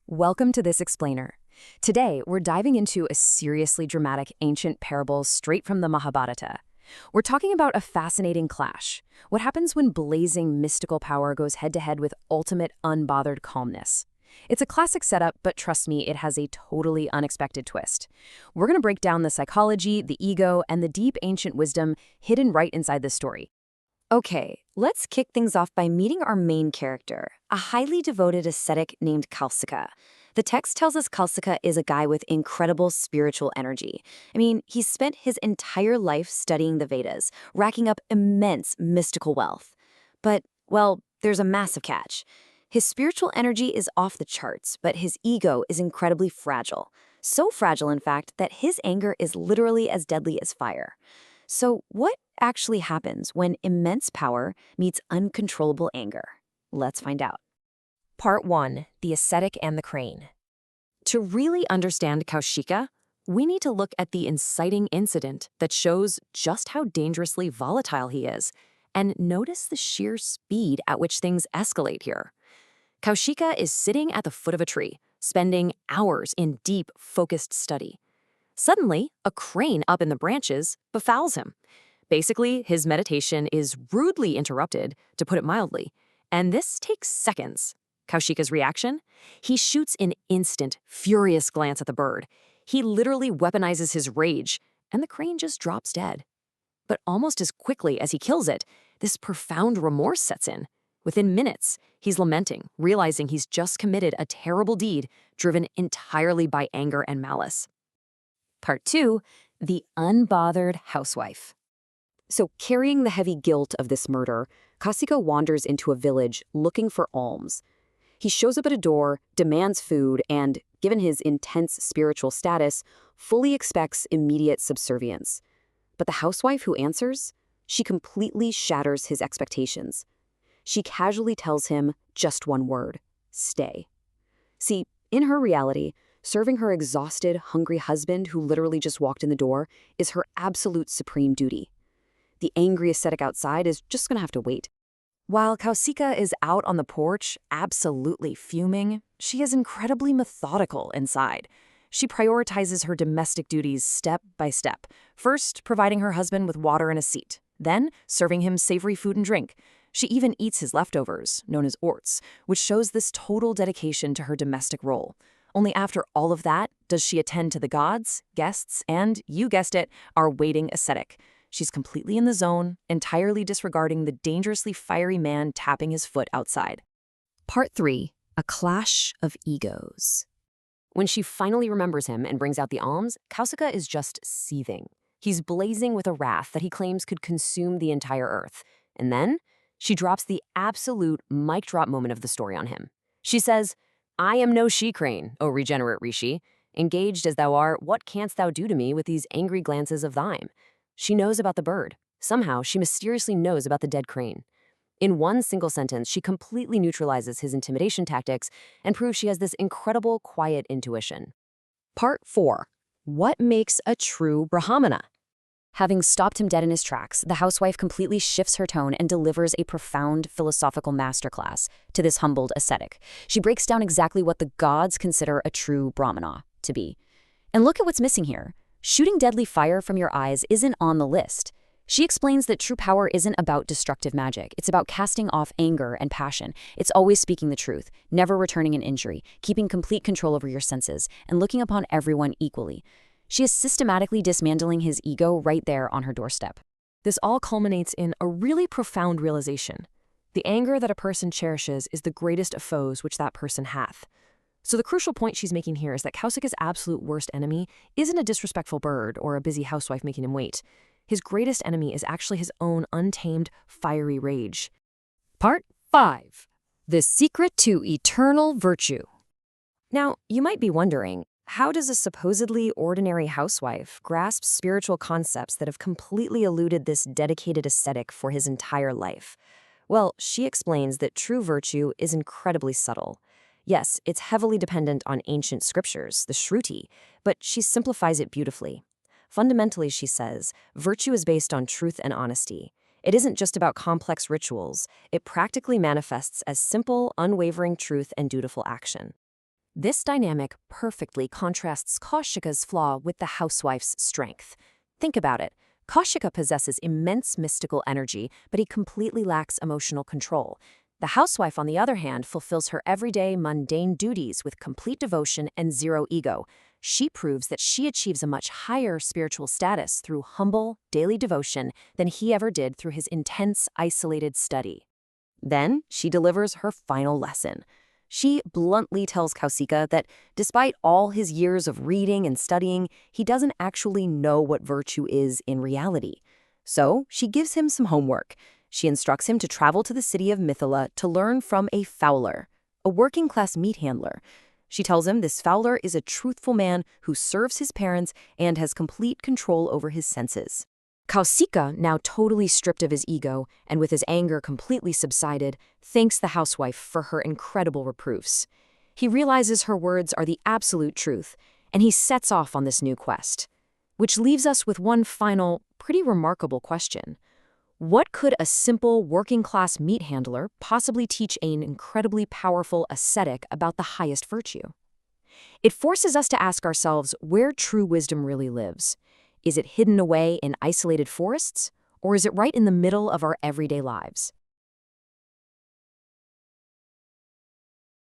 Welcome to this explainer. Today, we're diving into a seriously dramatic ancient parable straight from the Mahabharata. We're talking about a fascinating clash. What happens when blazing mystical power goes head-to-head with ultimate unbothered calmness? It's a classic setup, but trust me, it has a totally unexpected twist. We're going to break down the psychology, the ego, and the deep ancient wisdom hidden right inside this story. Okay, let's kick things off by meeting our main character, a highly devoted ascetic named Kausika. The text tells us Kausika is a guy with incredible spiritual energy. He's spent his entire life studying the Vedas, racking up immense mystical wealth. But, well, there's a massive catch. His spiritual energy is off the charts, but his ego is incredibly fragile. So fragile, in fact, that his anger is literally as deadly as fire. So what actually happens when immense power meets uncontrollable anger? Let's find out. Part 1. The Ascetic and the Crane. To really understand Kausika, we need to look at the inciting incident that shows just how dangerously volatile he is, and notice the sheer speed at which things escalate here. Kausika is sitting at the foot of a tree, spending hours in deep, focused study. Suddenly, a crane up in the branches befouls him. Basically, his meditation is rudely interrupted, to put it mildly, and this takes seconds. Kausika's reaction? He shoots an instant, furious glance at the bird. He literally weaponizes his rage, and the crane just drops dead. But almost as quickly as he kills it, this profound remorse sets in. Within minutes, he's lamenting, realizing he's just committed a terrible deed driven entirely by anger and malice. Part 2. The Unbothered Housewife. So, carrying the heavy guilt of this murder, Kausika wanders into a village looking for alms. He shows up at a door, demands food, and, given his intense spiritual status, fully expects immediate subservience. But the housewife who answers? She completely shatters his expectations. She casually tells him just one word: stay. See, in her reality, serving her exhausted, hungry husband who literally just walked in the door is her absolute supreme duty. The angry ascetic outside is just going to have to wait. While Kausika is out on the porch, absolutely fuming, she is incredibly methodical inside. She prioritizes her domestic duties step by step, first providing her husband with water and a seat, then serving him savory food and drink. She even eats his leftovers, known as orts, which shows this total dedication to her domestic role. Only after all of that does she attend to the gods, guests, and, you guessed it, our waiting ascetic. She's completely in the zone, entirely disregarding the dangerously fiery man tapping his foot outside. Part 3. A Clash of Egos. When she finally remembers him and brings out the alms, Kausika is just seething. He's blazing with a wrath that he claims could consume the entire earth. And then she drops the absolute mic drop moment of the story on him. She says, "I am no she-crane, O regenerate Rishi. Engaged as thou art, what canst thou do to me with these angry glances of thine?" She knows about the bird. Somehow, she mysteriously knows about the dead crane. In one single sentence, she completely neutralizes his intimidation tactics and proves she has this incredible, quiet intuition. Part 4. What makes a true Brahmana? Having stopped him dead in his tracks, the housewife completely shifts her tone and delivers a profound philosophical masterclass to this humbled ascetic. She breaks down exactly what the gods consider a true Brahmana to be. And look at what's missing here. Shooting deadly fire from your eyes isn't on the list. She explains that true power isn't about destructive magic. It's about casting off anger and passion. It's always speaking the truth, never returning an injury, keeping complete control over your senses, and looking upon everyone equally. She is systematically dismantling his ego right there on her doorstep. This all culminates in a really profound realization. The anger that a person cherishes is the greatest of foes which that person hath. So the crucial point she's making here is that Kausika's absolute worst enemy isn't a disrespectful bird or a busy housewife making him wait. His greatest enemy is actually his own untamed, fiery rage. Part 5. The Secret to Eternal Virtue. Now, you might be wondering, how does a supposedly ordinary housewife grasp spiritual concepts that have completely eluded this dedicated ascetic for his entire life? Well, she explains that true virtue is incredibly subtle. Yes, it's heavily dependent on ancient scriptures, the Shruti, but she simplifies it beautifully. Fundamentally, she says, virtue is based on truth and honesty. It isn't just about complex rituals. It practically manifests as simple, unwavering truth and dutiful action. This dynamic perfectly contrasts Kausika's flaw with the housewife's strength. Think about it. Kausika possesses immense mystical energy, but he completely lacks emotional control. The housewife, on the other hand, fulfills her everyday, mundane duties with complete devotion and zero ego. She proves that she achieves a much higher spiritual status through humble, daily devotion than he ever did through his intense, isolated study. Then she delivers her final lesson. She bluntly tells Kausika that despite all his years of reading and studying, he doesn't actually know what virtue is in reality. So she gives him some homework. She instructs him to travel to the city of Mithila to learn from a fowler, a working-class meat handler. She tells him this fowler is a truthful man who serves his parents and has complete control over his senses. Kausika, now totally stripped of his ego and with his anger completely subsided, thanks the housewife for her incredible reproofs. He realizes her words are the absolute truth, and he sets off on this new quest. Which leaves us with one final, pretty remarkable question. What could a simple, working-class meat handler possibly teach an incredibly powerful ascetic about the highest virtue? It forces us to ask ourselves where true wisdom really lives. Is it hidden away in isolated forests, or is it right in the middle of our everyday lives?